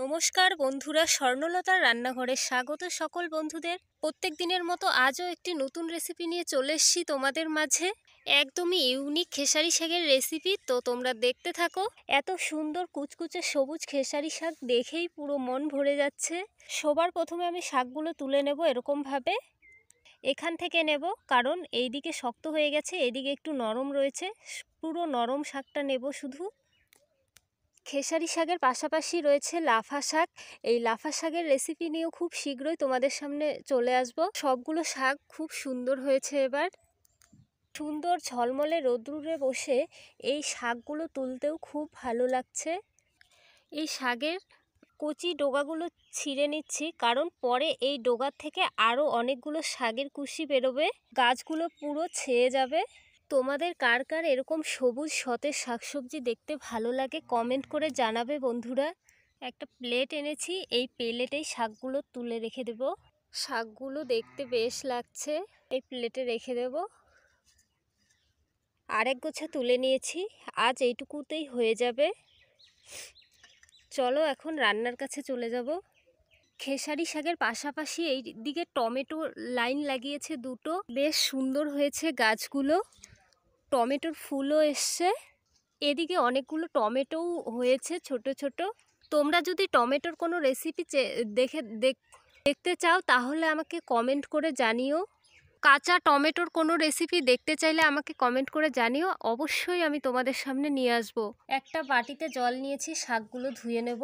নমস্কার বন্ধুরা, স্বর্ণলতার রান্নাঘরে স্বাগত সকল বন্ধুদের। প্রত্যেক দিনের মতো আজও একটি নতুন রেসিপি নিয়ে চলে এসেছি তোমাদের মাঝে। একদমই ইউনিক খেসারি শাকের রেসিপি, তো তোমরা দেখতে থাকো। এত সুন্দর কুচকুচে সবুজ খেসারি শাক দেখেই পুরো মন ভরে যাচ্ছে। সবার প্রথমে আমি শাকগুলো তুলে নেব এরকমভাবে। এখান থেকে নেব, কারণ এইদিকে শক্ত হয়ে গেছে, এইদিকে একটু নরম রয়েছে। পুরো নরম শাকটা নেব শুধু। খেসারি শাকের পাশাপাশি রয়েছে লাফা শাক। এই লাফা শাকের রেসিপি নিয়েও খুব শীঘ্রই তোমাদের সামনে চলে আসব। সবগুলো শাক খুব সুন্দর হয়েছে। এবার সুন্দর ঝলমলে রোদ্দুরে বসে এই শাকগুলো তুলতেও খুব ভালো লাগছে। এই শাকের কচি ডোগাগুলো ছিঁড়ে নিচ্ছি, কারণ পরে এই ডোগার থেকে আরও অনেকগুলো শাকের কুশি বেরোবে, গাছগুলো পুরো ছেয়ে যাবে। তোমাদের কার কার এরকম সবুজ সতেজ শাকসবজি দেখতে ভালো লাগে কমেন্ট করে জানাবে বন্ধুরা। একটা প্লেট এনেছি, এই প্লেটেই শাকগুলো তুলে রেখে দেব। শাকগুলো দেখতে বেশ লাগছে, এই প্লেটে রেখে দেব। আরেক গোছা তুলে নিয়েছি, আজ এইটুকুতেই হয়ে যাবে। চলো এখন রান্নার কাছে চলে যাব। খেসারি শাকের পাশাপাশি এই দিকে টমেটো লাইন লাগিয়েছে দুটো, বেশ সুন্দর হয়েছে গাছগুলো। টমেটোর ফুলও এসছে, এদিকে অনেকগুলো টমেটোও হয়েছে ছোট ছোট। তোমরা যদি টমেটোর কোনো রেসিপি দেখতে চাও তাহলে আমাকে কমেন্ট করে জানিও। কাঁচা টমেটোর কোনো রেসিপি দেখতে চাইলে আমাকে কমেন্ট করে জানিও, অবশ্যই আমি তোমাদের সামনে নিয়ে আসব। একটা বাটিতে জল নিয়েছি, শাকগুলো ধুয়ে নেব।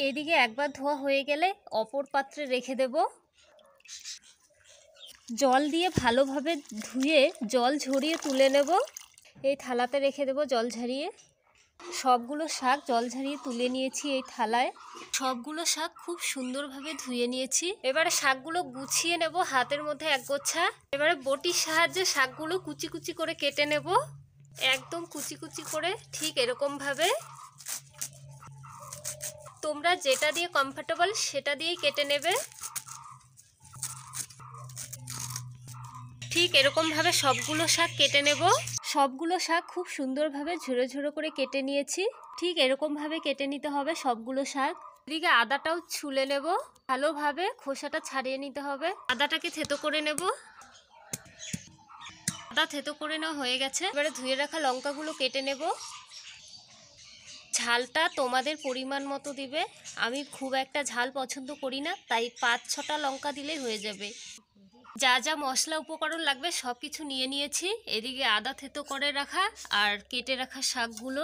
এদিকে একবার ধোয়া হয়ে গেলে অপর পাত্রে রেখে দেব। জল দিয়ে ভালোভাবে ধুয়ে জল ঝরিয়ে তুলে নেব। এই থালাতে রেখে দেব জল ঝরিয়ে। সবগুলো শাক জল ঝরিয়ে তুলে নিয়েছি এই থালায়। সবগুলো শাক খুব সুন্দরভাবে ধুয়ে নিয়েছি। এবারে শাকগুলো গুছিয়ে নেব হাতের মধ্যে এক গোছা। এবারে বটির সাহায্যে শাকগুলো কুচি কুচি করে কেটে নেব, একদম কুচি কুচি করে, ঠিক এরকমভাবে। তোমরা যেটা দিয়ে কমফোর্টেবল সেটা দিয়েই কেটে নেবে। ঠিক এরকমভাবে সবগুলো শাক কেটে নেব। সবগুলো শাক খুব সুন্দরভাবে ঝুরো ঝুরো করে কেটে নিয়েছি। ঠিক এরকমভাবে কেটে নিতে হবে সবগুলো শাক। এদিকে আদাটাও ছুলে নেব, ভালোভাবে খোসাটা ছাড়িয়ে নিতে হবে। আদাটাকে থেতো করে নেব। আদা থেতো করে নেওয়া হয়ে গেছে। এবারে ধুয়ে রাখা লঙ্কাগুলো কেটে নেব। ঝালটা তোমাদের পরিমাণ মতো দিবে। আমি খুব একটা ঝাল পছন্দ করি না, তাই 5-6টা লঙ্কা দিলেই হয়ে যাবে। যা যা মশলা উপকরণ লাগবে সব কিছু নিয়ে নিয়েছি। এদিকে আদা থেতো করে রাখা আর কেটে রাখা শাকগুলো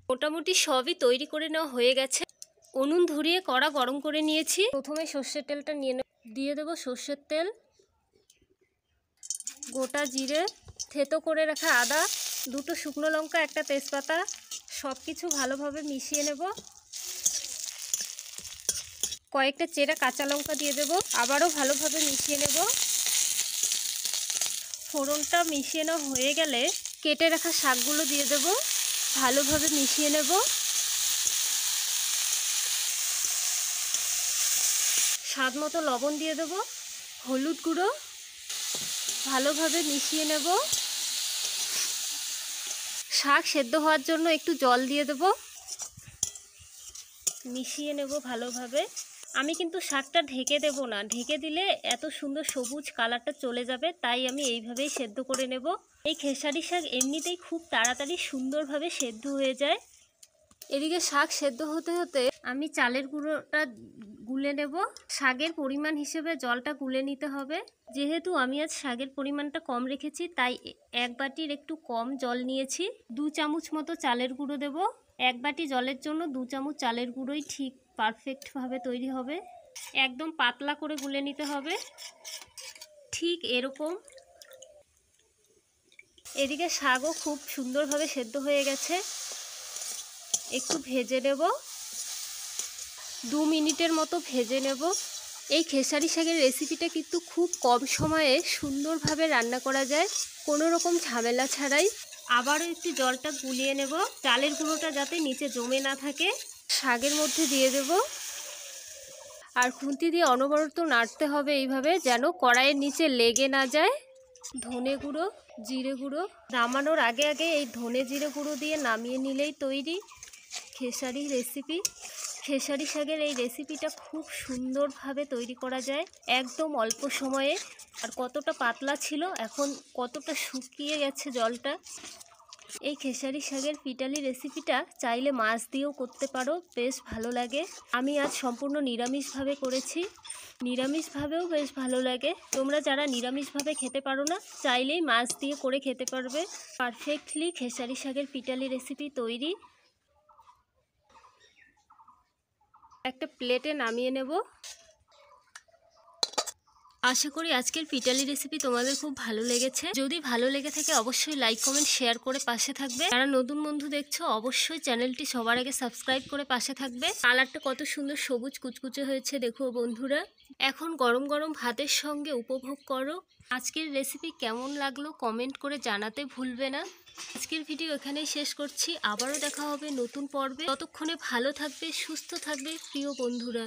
মোটামুটি সবই তৈরি করে নেওয়া হয়ে গেছে। উনুন ধরিয়ে কড়া গরম করে নিয়েছি। প্রথমে সর্ষের তেলটা দিয়ে দেবো সর্ষের তেল, গোটা জিরে, থেতো করে রাখা আদা, দুটো শুকনো লঙ্কা, একটা তেজপাতা, সব কিছু ভালোভাবে মিশিয়ে নেব। কয়েকটা চেরা কাঁচা লঙ্কা দিয়ে দেবো, আবারও ভালোভাবে মিশিয়ে নেব। ফোড়নটা মিশিয়ে নেওয়া হয়ে গেলে কেটে রাখা শাকগুলো দিয়ে দেব, ভালোভাবে মিশিয়ে নেব। স্বাদ মতো লবণ দিয়ে দেব, হলুদ গুঁড়ো, ভালোভাবে মিশিয়ে নেব। শাক সেদ্ধ হওয়ার জন্য একটু জল দিয়ে দেব, মিশিয়ে নেব ভালোভাবে। আমি কিন্তু শাকটা ঢেকে দেব না, ঢেকে দিলে এত সুন্দর সবুজ কালারটা চলে যাবে, তাই আমি এইভাবেই সেদ্ধ করে নেব। এই খেসারি শাক এমনিতেই খুব তাড়াতাড়ি সুন্দরভাবে সেদ্ধ হয়ে যায়। এদিকে শাক সেদ্ধ হতে হতে আমি চালের গুঁড়োটা গুলে নেব। শাকের পরিমাণ হিসেবে জলটা গুলে নিতে হবে। যেহেতু আমি আজ শাকের পরিমাণটা কম রেখেছি, তাই 1 বাটির একটু কম জল নিয়েছি। 2 চামচ মতো চালের গুঁড়ো দেব। 1 বাটি জলের জন্য 2 চামচ চালের গুঁড়োই ঠিক পারফেক্টভাবে তৈরি হবে। একদম পাতলা করে গুলে নিতে হবে, ঠিক এরকম। এদিকে শাকও খুব সুন্দরভাবে সেদ্ধ হয়ে গেছে, একটু ভেজে নেব। 2 মিনিটের মতো ভেজে নেব। এই খেসারি শাকের রেসিপিটা কিন্তু খুব কম সময়ে সুন্দরভাবে রান্না করা যায়, কোনো রকম ঝামেলা ছাড়াই। আবারও একটু জলটা গুলিয়ে নেব, চালের গুঁড়োটা যাতে নিচে জমে না থাকে। শাকের মধ্যে দিয়ে দেব, আর খুন্তি দিয়ে অনবরত নাড়তে হবে এইভাবে, যেন কড়াইয়ের নিচে লেগে না যায়। ধনে গুঁড়ো, জিরে গুঁড়ো, নামানোর আগে আগে এই ধনে জিরে গুঁড়ো দিয়ে নামিয়ে নিলেই তৈরি খেসারি রেসিপি। খেসারি শাকের এই রেসিপিটা খুব সুন্দরভাবে তৈরি করা যায় একদম অল্প সময়ে। আর কতটা পাতলা ছিল, এখন কতটা শুকিয়ে গেছে জলটা। এই খেসারি শাকের পিটালি রেসিপিটা চাইলে মাছ দিয়েও করতে পারো, বেশ ভালো লাগে। আমি আজ সম্পূর্ণ নিরামিষভাবে করেছি, নিরামিষভাবেও বেশ ভালো লাগে। তোমরা যারা নিরামিষভাবে খেতে পারো না, চাইলেই মাছ দিয়ে করে খেতে পারবে। পারফেক্টলি খেসারি শাকের পিটালি রেসিপি তৈরি। একটা প্লেটে নামিয়ে নেব। আশা করি আজকের পিটালি রেসিপি তোমাদের খুব ভালো লেগেছে। যদি ভালো লেগে থাকে অবশ্যই লাইক কমেন্ট শেয়ার করে পাশে থাকবে। যারা নতুন বন্ধু দেখছো অবশ্যই চ্যানেলটি সবার আগে সাবস্ক্রাইব করে পাশে থাকবে। কালারটা কত সুন্দর সবুজ কুচকুচে হয়েছে দেখো বন্ধুরা। এখন গরম গরম ভাতের সঙ্গে উপভোগ করো। আজকের রেসিপি কেমন লাগলো কমেন্ট করে জানাতে ভুলবে না। আজকের ভিডিও এখানেই শেষ করছি, আবারও দেখা হবে নতুন পর্বে। ততক্ষণে ভালো থাকবে, সুস্থ থাকবে প্রিয় বন্ধুরা।